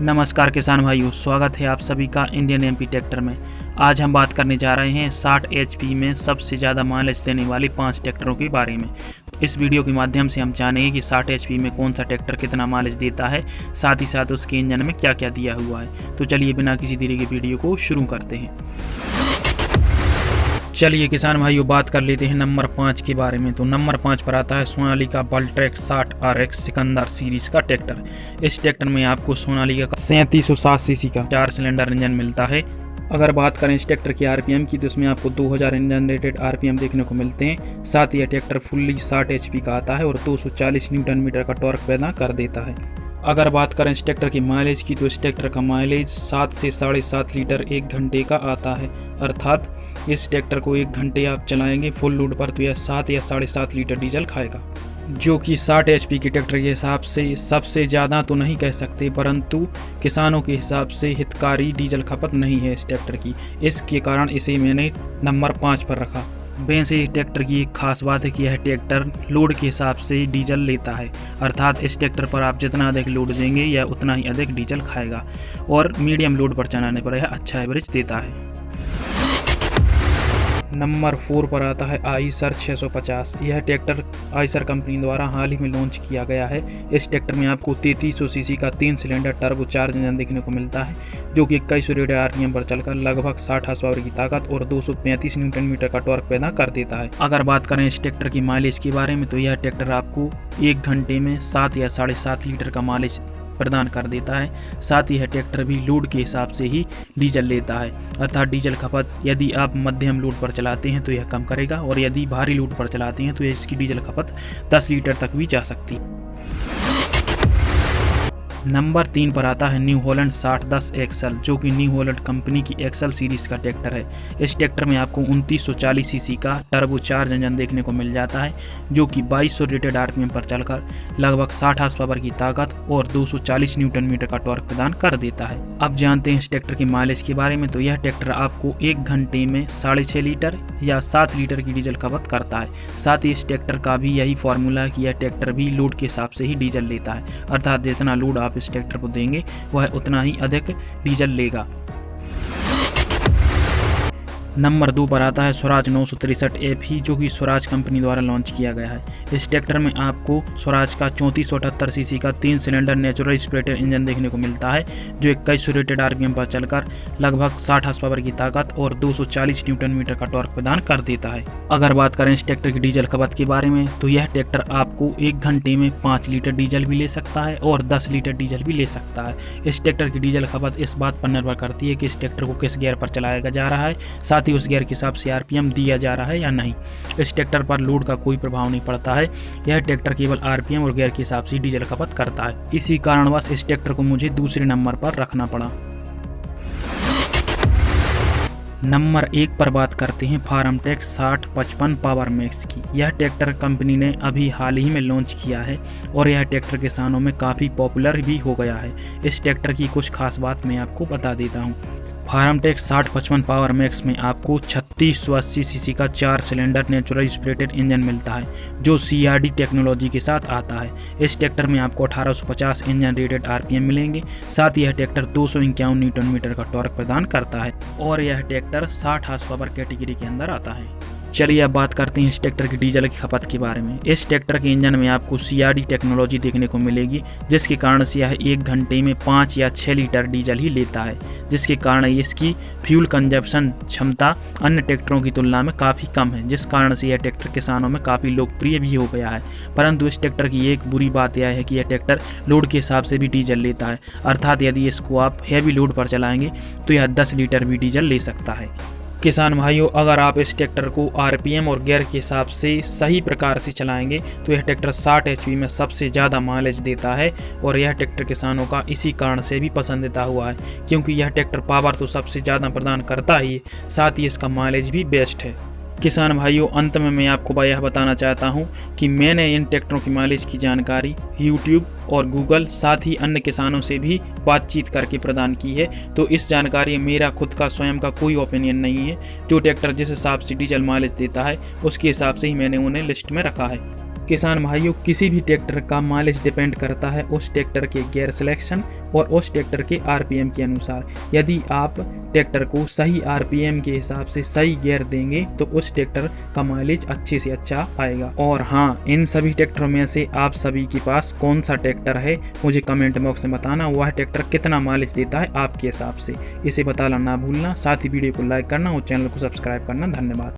नमस्कार किसान भाइयों, स्वागत है आप सभी का इंडियन एमपी ट्रैक्टर में। आज हम बात करने जा रहे हैं 60 एचपी में सबसे ज़्यादा माइलेज देने वाली 5 ट्रैक्टरों के बारे में। इस वीडियो के माध्यम से हम जानेंगे कि 60 एचपी में कौन सा ट्रैक्टर कितना माइलेज देता है, साथ ही साथ उसके इंजन में क्या क्या दिया हुआ है। तो चलिए बिना किसी देरी के वीडियो को शुरू करते हैं। चलिए किसान भाइयों, बात कर लेते हैं नंबर 5 के बारे में। तो नंबर 5 पर आता है सोनालिका बल्ट्रेक 60 RX सिकंदर सीरीज का ट्रैक्टर। इस ट्रैक्टर में आपको सोनालिका का 3760 सीसी का 4 सिलेंडर इंजन मिलता है। अगर बात करें इस ट्रैक्टर की आरपीएम की, तो इसमें आपको 2000 इंजन रेटेड आरपीएम देखने को मिलते हैं। साथ ही यह ट्रैक्टर फुल्ली 60 एचपी का आता है और 240 न्यूटन मीटर का टॉर्क पैदा कर देता है। अगर बात करें इस ट्रैक्टर की माइलेज की, तो इस ट्रैक्टर का माइलेज 7 से 7.5 लीटर 1 घंटे का आता है। अर्थात इस ट्रैक्टर को 1 घंटे आप चलाएंगे फुल लोड पर तो यह 7 या 7.5 लीटर डीजल खाएगा, जो कि 60 एचपी के ट्रैक्टर के हिसाब से सबसे ज़्यादा तो नहीं कह सकते, परंतु किसानों के हिसाब से हितकारी डीजल खपत नहीं है इस ट्रैक्टर की। इसके कारण इसे मैंने नंबर 5 पर रखा। वैसे इस ट्रैक्टर की एक खास बात है कि यह ट्रैक्टर लोड के हिसाब से डीजल लेता है। अर्थात इस ट्रैक्टर पर आप जितना अधिक लोड देंगे यह उतना ही अधिक डीजल खाएगा और मीडियम लोड पर चलाने पर यह अच्छा एवरेज देता है। नंबर 4 पर आता है आइसर 650। यह ट्रैक्टर आइसर कंपनी द्वारा हाल ही में लॉन्च किया गया है। इस ट्रैक्टर में आपको 3300 सीसी का 3 सिलेंडर टर्बो चार्ज इंजन देखने को मिलता है, जो कि 2100 रेटेड आरपीएम पर चलकर लगभग 60 हॉर्स पावर की ताकत और 235 न्यूटन मीटर का टॉर्क पैदा कर देता है। अगर बात करें इस ट्रैक्टर की माइलेज के बारे में, तो यह ट्रैक्टर आपको 1 घंटे में 7 या 7.5 लीटर का माइलेज प्रदान कर देता है। साथ ही यह ट्रैक्टर भी लोड के हिसाब से ही डीजल लेता है। अर्थात डीजल खपत यदि आप मध्यम लोड पर चलाते हैं तो यह कम करेगा, और यदि भारी लोड पर चलाते हैं तो इसकी डीजल खपत 10 लीटर तक भी जा सकती है। नंबर 3 पर आता है न्यू हॉलैंड 6010 एक्सल, जो कि न्यू हॉलैंड कंपनी की एक्सल सीरीज का ट्रैक्टर है। इस ट्रैक्टर में आपको 2940 सीसी का टर्बो चार्ज इंजन देखने को मिल जाता है, जो कि 2200 रेटेड आरपीएम पर चलकर लगभग 60 हॉर्स पावर की ताकत और 240 न्यूटन मीटर का टॉर्क प्रदान कर देता है। अब जानते हैं इस ट्रैक्टर की माइलेज के बारे में। तो यह ट्रैक्टर आपको 1 घंटे में 6.5 लीटर या 7 लीटर की डीजल खपत करता है। साथ ही इस ट्रैक्टर का भी यही फॉर्मूला है कि यह ट्रैक्टर भी लोड के हिसाब से ही डीजल लेता है। अर्थात जितना लोड आप इस ट्रैक्टर को देंगे वह उतना ही अधिक डीजल लेगा। नंबर 2 पर आता है स्वराज 963 FE, जो कि स्वराज कंपनी द्वारा लॉन्च किया गया है। इस ट्रैक्टर में आपको स्वराज का 3478 सीसी का 3 सिलेंडर नेचुरल स्प्रेटेड इंजन देखने को मिलता है, जो 2100 रेटेड आरपीएम पर चलकर लगभग 60 हॉर्स पावर की ताकत और 240 न्यूटन मीटर का टॉर्क प्रदान कर देता है। अगर बात करें इस ट्रैक्टर की डीजल खपत के बारे में, तो यह ट्रैक्टर आपको 1 घंटे में 5 लीटर डीजल भी ले सकता है और 10 लीटर डीजल भी ले सकता है। इस ट्रैक्टर की डीजल खपत इस बात पर निर्भर करती है कि इस ट्रैक्टर को किस गियर पर चलाया जा रहा है, साथ ही उस गियर के हिसाब से आरपीएम दिया जा रहा है या नहीं। इस ट्रैक्टर पर लोड का कोई प्रभाव नहीं पड़ता है। यह ट्रैक्टर केवल आरपीएम और गियर के हिसाब से डीजल खपत करता है। इसी कारणवश इस ट्रैक्टर को मुझे दूसरे नंबर पर रखना पड़ा। नंबर 1 पर बात करते हैं फार्मटेक 6055 पावर मैक्स की। यह ट्रैक्टर कंपनी ने अभी हाल ही में लॉन्च किया है और यह ट्रैक्टर किसानों में काफ़ी पॉपुलर भी हो गया है। इस ट्रैक्टर की कुछ खास बात मैं आपको बता देता हूँ। फार्मटेक 6055 पावर मैक्स में आपको 3680 सीसी का 4 सिलेंडर नेचुरल स्प्रेटेड इंजन मिलता है, जो CRD टेक्नोलॉजी के साथ आता है। इस ट्रैक्टर में आपको 1850 इंजन रेटेड आरपीएम मिलेंगे। साथ ही यह ट्रैक्टर 251 न्यूटन मीटर का टॉर्क प्रदान करता है और यह ट्रैक्टर 60 हॉर्स पावर कैटेगरी के अंदर आता है। चलिए अब बात करते हैं इस ट्रैक्टर की डीजल की खपत के बारे में। इस ट्रैक्टर के इंजन में आपको CRD टेक्नोलॉजी देखने को मिलेगी, जिसके कारण से यह 1 घंटे में 5 या 6 लीटर डीजल ही लेता है, जिसके कारण इसकी फ्यूल कंजप्शन क्षमता अन्य ट्रैक्टरों की तुलना में काफ़ी कम है, जिस कारण से यह ट्रैक्टर किसानों में काफ़ी लोकप्रिय भी हो गया है। परंतु इस ट्रैक्टर की एक बुरी बात यह है कि यह ट्रैक्टर लोड के हिसाब से भी डीजल लेता है। अर्थात यदि इसको आप हैवी लोड पर चलाएंगे तो यह 10 लीटर भी डीजल ले सकता है। किसान भाइयों, अगर आप इस ट्रैक्टर को आरपीएम और गियर के हिसाब से सही प्रकार से चलाएंगे तो यह ट्रैक्टर 60 एचपी में सबसे ज़्यादा माइलेज देता है और यह ट्रैक्टर किसानों का इसी कारण से भी पसंदीदा हुआ है, क्योंकि यह ट्रैक्टर पावर तो सबसे ज़्यादा प्रदान करता ही है, साथ ही इसका माइलेज भी बेस्ट है। किसान भाइयों, अंत में मैं आपको यह बताना चाहता हूं कि मैंने इन ट्रैक्टरों की माइलेज की जानकारी YouTube और गूगल साथ ही अन्य किसानों से भी बातचीत करके प्रदान की है। तो इस जानकारी मेरा खुद का स्वयं का कोई ओपिनियन नहीं है। जो ट्रैक्टर जिस हिसाब से डीजल माइलेज देता है उसके हिसाब से ही मैंने उन्हें लिस्ट में रखा है। किसान भाइयों, किसी भी ट्रैक्टर का माइलेज डिपेंड करता है उस ट्रैक्टर के गियर सिलेक्शन और उस ट्रैक्टर के आरपीएम के अनुसार। यदि आप ट्रैक्टर को सही आरपीएम के हिसाब से सही गियर देंगे तो उस ट्रैक्टर का माइलेज अच्छे से अच्छा आएगा। और हाँ, इन सभी ट्रैक्टरों में से आप सभी के पास कौन सा ट्रैक्टर है मुझे कमेंट बॉक्स में बताना। वह ट्रैक्टर कितना माइलेज देता है आपके हिसाब से, इसे बताना ना भूलना। साथ ही वीडियो को लाइक करना और चैनल को सब्सक्राइब करना। धन्यवाद।